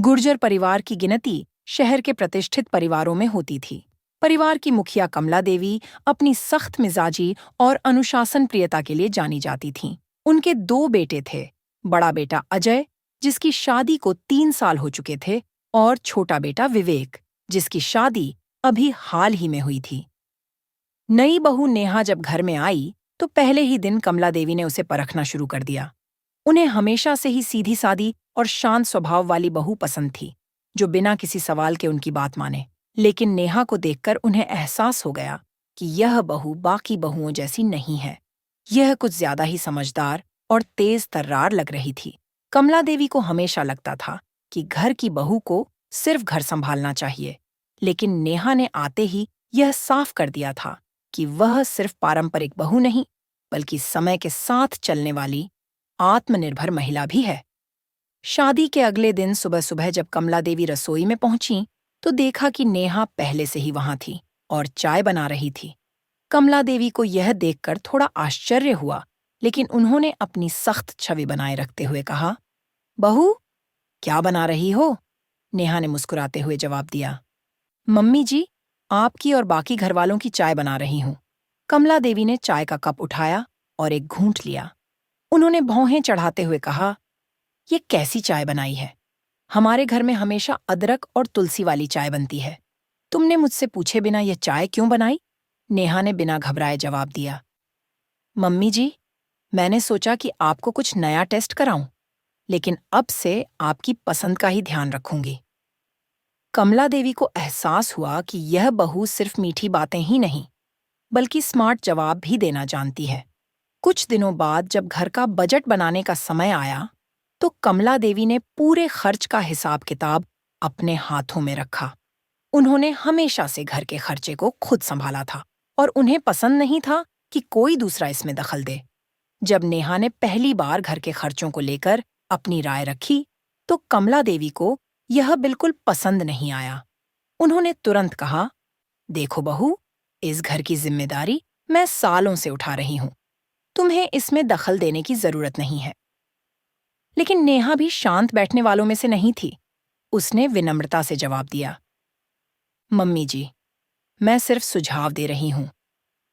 गुर्जर परिवार की गिनती शहर के प्रतिष्ठित परिवारों में होती थी। परिवार की मुखिया कमला देवी अपनी सख्त मिजाजी और अनुशासन प्रियता के लिए जानी जाती थीं। उनके दो बेटे थे, बड़ा बेटा अजय, जिसकी शादी को 3 साल हो चुके थे, और छोटा बेटा विवेक, जिसकी शादी अभी हाल ही में हुई थी। नई बहू नेहा जब घर में आई तो पहले ही दिन कमला देवी ने उसे परखना शुरू कर दिया। उन्हें हमेशा से ही सीधी-सादी और शांत स्वभाव वाली बहू पसंद थी, जो बिना किसी सवाल के उनकी बात माने। लेकिन नेहा को देखकर उन्हें एहसास हो गया कि यह बहू बाकी बहुओं जैसी नहीं है। यह कुछ ज्यादा ही समझदार और तेज तर्रार लग रही थी। कमला देवी को हमेशा लगता था कि घर की बहू को सिर्फ घर संभालना चाहिए, लेकिन नेहा ने आते ही यह साफ कर दिया था कि वह सिर्फ पारंपरिक बहू नहीं, बल्कि समय के साथ चलने वाली आत्मनिर्भर महिला भी है। शादी के अगले दिन सुबह सुबह जब कमला देवी रसोई में पहुंची तो देखा कि नेहा पहले से ही वहां थी और चाय बना रही थी। कमला देवी को यह देखकर थोड़ा आश्चर्य हुआ, लेकिन उन्होंने अपनी सख्त छवि बनाए रखते हुए कहा, बहू, क्या बना रही हो? नेहा ने मुस्कुराते हुए जवाब दिया, मम्मी जी, आपकी और बाकी घरवालों की चाय बना रही हूं। कमला देवी ने चाय का कप उठाया और एक घूंट लिया। उन्होंने भौहें चढ़ाते हुए कहा, ये कैसी चाय बनाई है? हमारे घर में हमेशा अदरक और तुलसी वाली चाय बनती है। तुमने मुझसे पूछे बिना यह चाय क्यों बनाई? नेहा ने बिना घबराए जवाब दिया, मम्मी जी, मैंने सोचा कि आपको कुछ नया टेस्ट कराऊं, लेकिन अब से आपकी पसंद का ही ध्यान रखूंगी। कमला देवी को एहसास हुआ कि यह बहू सिर्फ मीठी बातें ही नहीं, बल्कि स्मार्ट जवाब भी देना जानती है। कुछ दिनों बाद जब घर का बजट बनाने का समय आया, तो कमला देवी ने पूरे खर्च का हिसाब किताब अपने हाथों में रखा। उन्होंने हमेशा से घर के खर्चे को खुद संभाला था और उन्हें पसंद नहीं था कि कोई दूसरा इसमें दखल दे। जब नेहा ने पहली बार घर के खर्चों को लेकर अपनी राय रखी, तो कमला देवी को यह बिल्कुल पसंद नहीं आया। उन्होंने तुरंत कहा, देखो बहू, इस घर की जिम्मेदारी मैं सालों से उठा रही हूं। तुम्हें इसमें दखल देने की जरूरत नहीं है। लेकिन नेहा भी शांत बैठने वालों में से नहीं थी। उसने विनम्रता से जवाब दिया, मम्मी जी, मैं सिर्फ सुझाव दे रही हूं।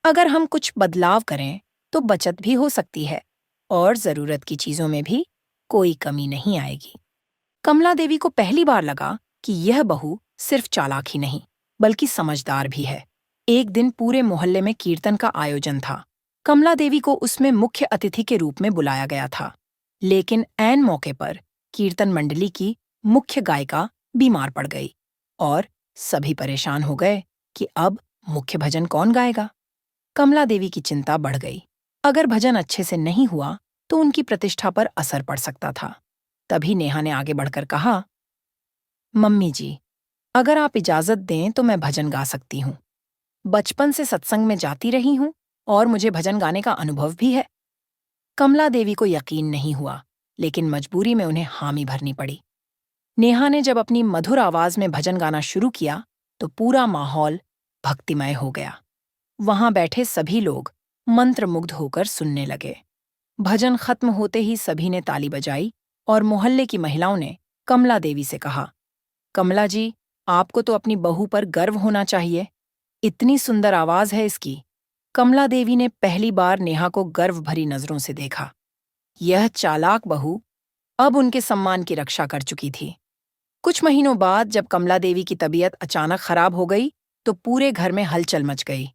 अगर हम कुछ बदलाव करें तो बचत भी हो सकती है और जरूरत की चीजों में भी कोई कमी नहीं आएगी। कमला देवी को पहली बार लगा कि यह बहू सिर्फ चालाक ही नहीं, बल्कि समझदार भी है। एक दिन पूरे मोहल्ले में कीर्तन का आयोजन था। कमला देवी को उसमें मुख्य अतिथि के रूप में बुलाया गया था। लेकिन ऐन मौके पर कीर्तन मंडली की मुख्य गायिका बीमार पड़ गई और सभी परेशान हो गए कि अब मुख्य भजन कौन गाएगा। कमला देवी की चिंता बढ़ गई। अगर भजन अच्छे से नहीं हुआ तो उनकी प्रतिष्ठा पर असर पड़ सकता था। तभी नेहा ने आगे बढ़कर कहा, मम्मी जी, अगर आप इजाजत दें तो मैं भजन गा सकती हूँ। बचपन से सत्संग में जाती रही हूँ और मुझे भजन गाने का अनुभव भी है। कमला देवी को यकीन नहीं हुआ, लेकिन मजबूरी में उन्हें हामी भरनी पड़ी। नेहा ने जब अपनी मधुर आवाज में भजन गाना शुरू किया तो पूरा माहौल भक्तिमय हो गया। वहां बैठे सभी लोग मंत्रमुग्ध होकर सुनने लगे। भजन खत्म होते ही सभी ने ताली बजाई और मोहल्ले की महिलाओं ने कमला देवी से कहा, कमला जी, आपको तो अपनी बहू पर गर्व होना चाहिए। इतनी सुंदर आवाज है इसकी। कमला देवी ने पहली बार नेहा को गर्व भरी नजरों से देखा। यह चालाक बहू अब उनके सम्मान की रक्षा कर चुकी थी। कुछ महीनों बाद जब कमला देवी की तबीयत अचानक खराब हो गई तो पूरे घर में हलचल मच गई।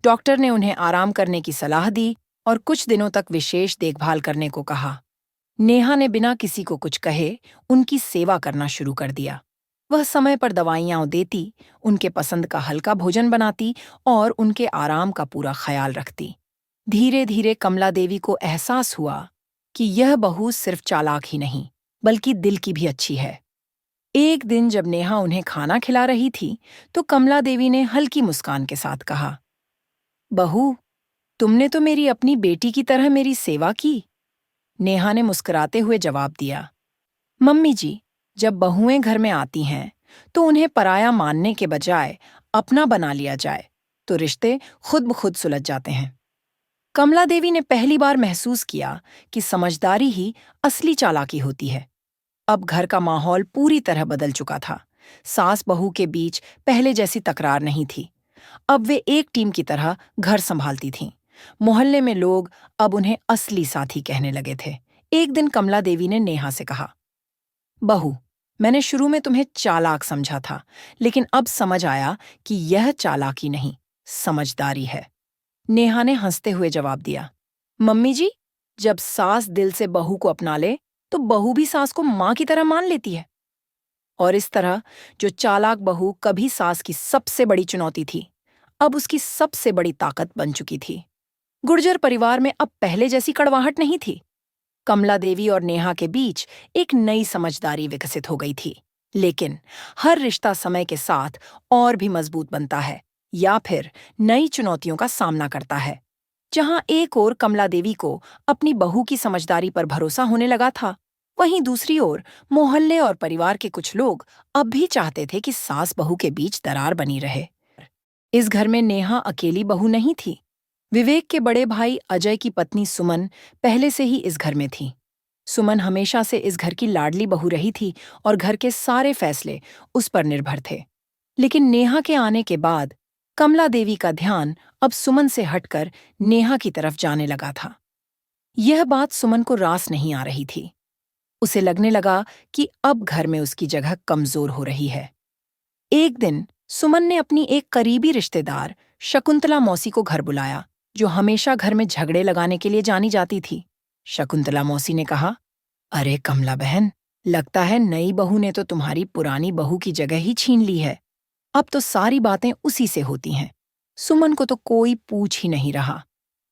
डॉक्टर ने उन्हें आराम करने की सलाह दी और कुछ दिनों तक विशेष देखभाल करने को कहा। नेहा ने बिना किसी को कुछ कहे उनकी सेवा करना शुरू कर दिया। वह समय पर दवाइयां देती, उनके पसंद का हल्का भोजन बनाती और उनके आराम का पूरा ख्याल रखती। धीरे धीरे कमला देवी को एहसास हुआ कि यह बहू सिर्फ चालाक ही नहीं, बल्कि दिल की भी अच्छी है। एक दिन जब नेहा उन्हें खाना खिला रही थी तो कमला देवी ने हल्की मुस्कान के साथ कहा, बहू, तुमने तो मेरी अपनी बेटी की तरह मेरी सेवा की। नेहा ने मुस्कुराते हुए जवाब दिया, मम्मी जी, जब बहुएं घर में आती हैं तो उन्हें पराया मानने के बजाय अपना बना लिया जाए तो रिश्ते खुद ब खुद सुलझ जाते हैं। कमला देवी ने पहली बार महसूस किया कि समझदारी ही असली चालाकी होती है। अब घर का माहौल पूरी तरह बदल चुका था। सास बहू के बीच पहले जैसी तकरार नहीं थी। अब वे एक टीम की तरह घर संभालती थीं। मोहल्ले में लोग अब उन्हें असली साथी कहने लगे थे। एक दिन कमला देवी ने नेहा से कहा, बहू, मैंने शुरू में तुम्हें चालाक समझा था, लेकिन अब समझ आया कि यह चालाकी नहीं, समझदारी है। नेहा ने हंसते हुए जवाब दिया, मम्मी जी, जब सास दिल से बहू को अपना ले, तो बहू भी सास को माँ की तरह मान लेती है। और इस तरह जो चालाक बहू कभी सास की सबसे बड़ी चुनौती थी, अब उसकी सबसे बड़ी ताकत बन चुकी थी। गुर्जर परिवार में अब पहले जैसी कड़वाहट नहीं थी। कमला देवी और नेहा के बीच एक नई समझदारी विकसित हो गई थी। लेकिन हर रिश्ता समय के साथ और भी मजबूत बनता है या फिर नई चुनौतियों का सामना करता है। जहां एक ओर कमला देवी को अपनी बहू की समझदारी पर भरोसा होने लगा था, वहीं दूसरी ओर मोहल्ले और परिवार के कुछ लोग अब भी चाहते थे कि सास बहू के बीच दरार बनी रहे। इस घर में नेहा अकेली बहू नहीं थी। विवेक के बड़े भाई अजय की पत्नी सुमन पहले से ही इस घर में थी। सुमन हमेशा से इस घर की लाडली बहू रही थी और घर के सारे फैसले उस पर निर्भर थे। लेकिन नेहा के आने के बाद कमला देवी का ध्यान अब सुमन से हटकर नेहा की तरफ जाने लगा था। यह बात सुमन को रास नहीं आ रही थी। उसे लगने लगा कि अब घर में उसकी जगह कमजोर हो रही है। एक दिन सुमन ने अपनी एक करीबी रिश्तेदार शकुंतला मौसी को घर बुलाया, जो हमेशा घर में झगड़े लगाने के लिए जानी जाती थी। शकुंतला मौसी ने कहा, अरे कमला बहन, लगता है नई बहू ने तो तुम्हारी पुरानी बहू की जगह ही छीन ली है। अब तो सारी बातें उसी से होती हैं। सुमन को तो कोई पूछ ही नहीं रहा।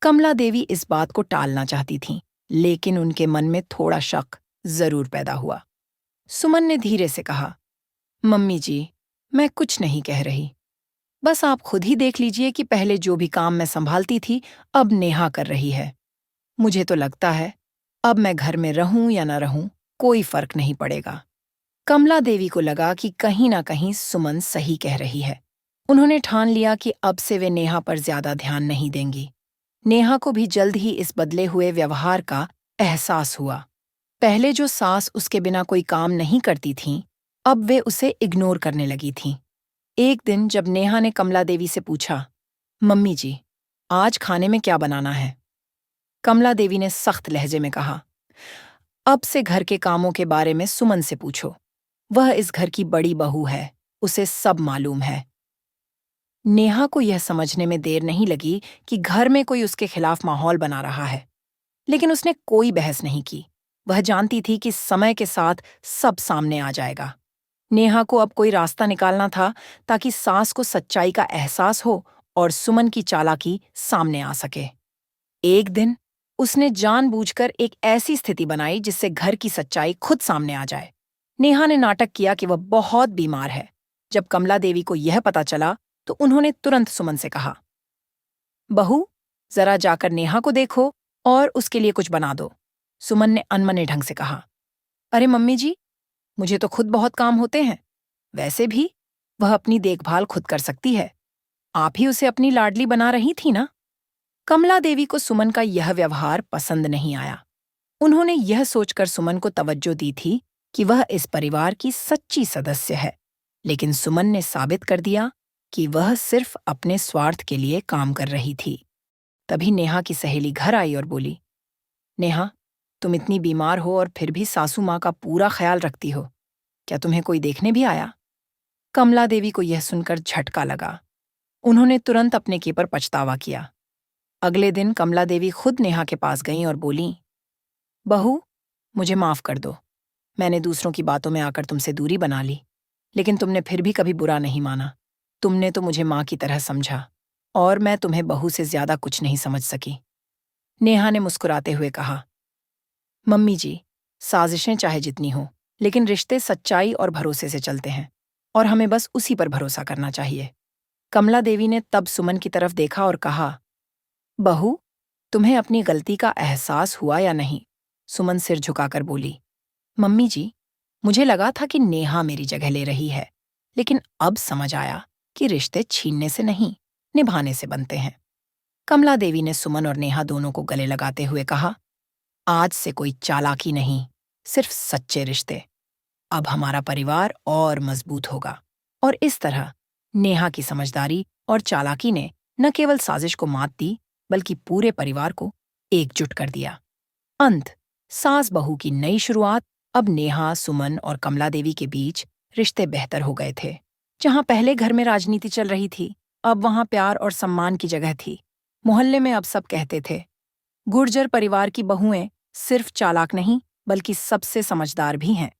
कमला देवी इस बात को टालना चाहती थीं, लेकिन उनके मन में थोड़ा शक जरूर पैदा हुआ। सुमन ने धीरे से कहा, मम्मी जी, मैं कुछ नहीं कह रही। बस आप खुद ही देख लीजिए कि पहले जो भी काम मैं संभालती थी, अब नेहा कर रही है। मुझे तो लगता है अब मैं घर में रहूं या न रहूं, कोई फर्क नहीं पड़ेगा। कमला देवी को लगा कि कहीं ना कहीं सुमन सही कह रही है। उन्होंने ठान लिया कि अब से वे नेहा पर ज्यादा ध्यान नहीं देंगी। नेहा को भी जल्द ही इस बदले हुए व्यवहार का एहसास हुआ। पहले जो सास उसके बिना कोई काम नहीं करती थीं, अब वे उसे इग्नोर करने लगी थीं। एक दिन जब नेहा ने कमला देवी से पूछा, मम्मी जी, आज खाने में क्या बनाना है? कमला देवी ने सख्त लहजे में कहा, अब से घर के कामों के बारे में सुमन से पूछो। वह इस घर की बड़ी बहू है, उसे सब मालूम है। नेहा को यह समझने में देर नहीं लगी कि घर में कोई उसके खिलाफ माहौल बना रहा है, लेकिन उसने कोई बहस नहीं की। वह जानती थी कि समय के साथ सब सामने आ जाएगा। नेहा को अब कोई रास्ता निकालना था ताकि सास को सच्चाई का एहसास हो और सुमन की चालाकी सामने आ सके। एक दिन उसने जानबूझकर एक ऐसी स्थिति बनाई जिससे घर की सच्चाई खुद सामने आ जाए। नेहा ने नाटक किया कि वह बहुत बीमार है। जब कमला देवी को यह पता चला तो उन्होंने तुरंत सुमन से कहा, बहू, जरा जाकर नेहा को देखो और उसके लिए कुछ बना दो। सुमन ने अनमने ढंग से कहा, अरे मम्मी जी, मुझे तो खुद बहुत काम होते हैं। वैसे भी वह अपनी देखभाल खुद कर सकती है। आप ही उसे अपनी लाडली बना रही थी ना? कमला देवी को सुमन का यह व्यवहार पसंद नहीं आया। उन्होंने यह सोचकर सुमन को तवज्जो दी थी कि वह इस परिवार की सच्ची सदस्य है, लेकिन सुमन ने साबित कर दिया कि वह सिर्फ अपने स्वार्थ के लिए काम कर रही थी। तभी नेहा की सहेली घर आई और बोली, नेहा, तुम इतनी बीमार हो और फिर भी सासू माँ का पूरा ख्याल रखती हो। क्या तुम्हें कोई देखने भी आया? कमला देवी को यह सुनकर झटका लगा। उन्होंने तुरंत अपने के पर पछतावा किया। अगले दिन कमला देवी खुद नेहा के पास गईं और बोलीं, बहू, मुझे माफ कर दो। मैंने दूसरों की बातों में आकर तुमसे दूरी बना ली, लेकिन तुमने फिर भी कभी बुरा नहीं माना। तुमने तो मुझे माँ की तरह समझा और मैं तुम्हें बहू से ज्यादा कुछ नहीं समझ सकी। नेहा ने मुस्कुराते हुए कहा, मम्मी जी, साजिशें चाहे जितनी हो, लेकिन रिश्ते सच्चाई और भरोसे से चलते हैं और हमें बस उसी पर भरोसा करना चाहिए। कमला देवी ने तब सुमन की तरफ देखा और कहा, बहू, तुम्हें अपनी गलती का एहसास हुआ या नहीं? सुमन सिर झुकाकर बोली, मम्मी जी, मुझे लगा था कि नेहा मेरी जगह ले रही है, लेकिन अब समझ आया कि रिश्ते छीनने से नहीं, निभाने से बनते हैं। कमला देवी ने सुमन और नेहा दोनों को गले लगाते हुए कहा, आज से कोई चालाकी नहीं, सिर्फ सच्चे रिश्ते। अब हमारा परिवार और मजबूत होगा। और इस तरह नेहा की समझदारी और चालाकी ने न केवल साजिश को मात दी, बल्कि पूरे परिवार को एकजुट कर दिया। अंत। सास बहू की नई शुरुआत। अब नेहा, सुमन और कमला देवी के बीच रिश्ते बेहतर हो गए थे। जहां पहले घर में राजनीति चल रही थी, अब वहां प्यार और सम्मान की जगह थी। मोहल्ले में अब सब कहते थे, गुर्जर परिवार की बहुएं सिर्फ चालाक नहीं, बल्कि सबसे समझदार भी हैं।